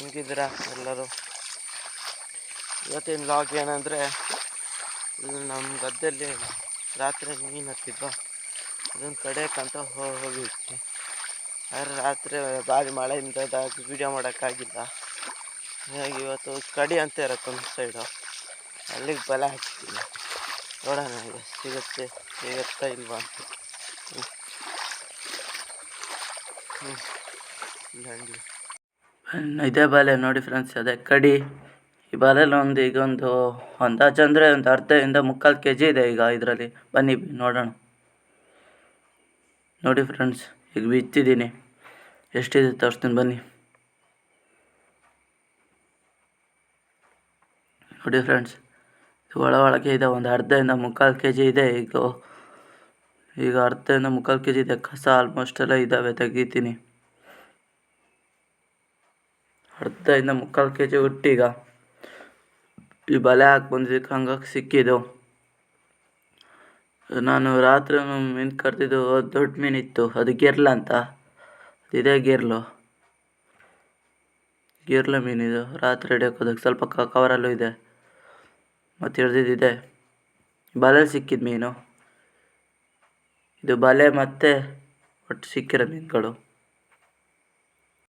ಹೆಂಗಿದ್ದೀರಾ ಎಲ್ಲರೂ? ಇವತ್ತಿನ ಲಾಗ್ ಏನಂದರೆ, ಇಲ್ಲಿ ನಮ್ಮ ಗದ್ದೆಯಲ್ಲಿ ರಾತ್ರಿ ಮೀನು ಹತ್ತಿದ್ವಾ, ಅದನ್ನು ತಡೆಯೋಕ್ಕಂತ ಹೋಗಿದ್ವಿ. ಆದರೆ ರಾತ್ರಿ ಭಾರಿ ಮಳೆಯಿಂದ ವೀಡಿಯೋ ಮಾಡೋಕ್ಕಾಗಿಲ್ಲ. ಹಾಗಾಗಿ ಇವತ್ತು ಕಡಿ ಅಂತ ಇರತ್ತೆ ಒಂದು ಸೈಡು, ಅಲ್ಲಿಗೆ ಬಲೆ ಹಾಕ್ತೀವಿ. ನೋಡೋಣ ಈಗ ಸಿಗುತ್ತಾ ಇಲ್ವಾ ಅಂತ. ಇದೇ ಬಲೆ ನೋಡಿ ಫ್ರೆಂಡ್ಸ್, ಅದೇ ಕಡಿ. ಈ ಬಲೆಯಲ್ಲಿ ಈಗ ಒಂದು ಅಂದಾಜು ಅಂದರೆ ಒಂದು ಅರ್ಧದಿಂದ 3/4 kg ಇದೆ ಈಗ ಇದರಲ್ಲಿ. ಬನ್ನಿ ನೋಡೋಣ. ನೋಡಿ ಫ್ರೆಂಡ್ಸ್, ಈಗ ಬಿತ್ತಿದ್ದೀನಿ, ಎಷ್ಟಿದೆ ತೋರಿಸ್ತೀನಿ ಬನ್ನಿ. ನೋಡಿ ಫ್ರೆಂಡ್ಸ್, ಒಳಗೆ ಇದೆ, ಒಂದು ಅರ್ಧದಿಂದ 3/4 kg ಇದೆ. ಈಗ ಅರ್ಧದಿಂದ 3/4 kg ಇದೆ. ಕಸ ಆಲ್ಮೋಸ್ಟ್ ಎಲ್ಲ ಇದ್ದಾವೆ, ತೆಗಿತೀನಿ. ಅರ್ಧದಿಂದ 3/4 kg ಹುಟ್ಟೀಗ ಈ ಬಲೆ ಹಾಕಿ ಬಂದಿದ್ದಕ್ಕೆ ಹಂಗಾಗಿ ಸಿಕ್ಕಿದ್ದು. ನಾನು ರಾತ್ರಿ ಮೀನು ಕರ್ತಿದ್ದು ದೊಡ್ಡ ಮೀನಿತ್ತು, ಅದು ಗೆರ್ಲ ಅಂತ. ಇದೇ ಗೆರ್ಲು ಮೀನಿದು. ರಾತ್ರಿ ಹಿಡಿಯೋಕೋದಕ್ಕೆ ಸ್ವಲ್ಪ ಕವರಲ್ಲೂ ಇದೆ, ಮತ್ತು ಹಿಡ್ದಿದ್ದಿದೆ. ಬಲೆ ಸಿಕ್ಕಿದ ಮೀನು ಇದು. ಬಲೆ ಮತ್ತು ಒಟ್ಟು ಸಿಕ್ಕಿರೋ ಮೀನುಗಳು.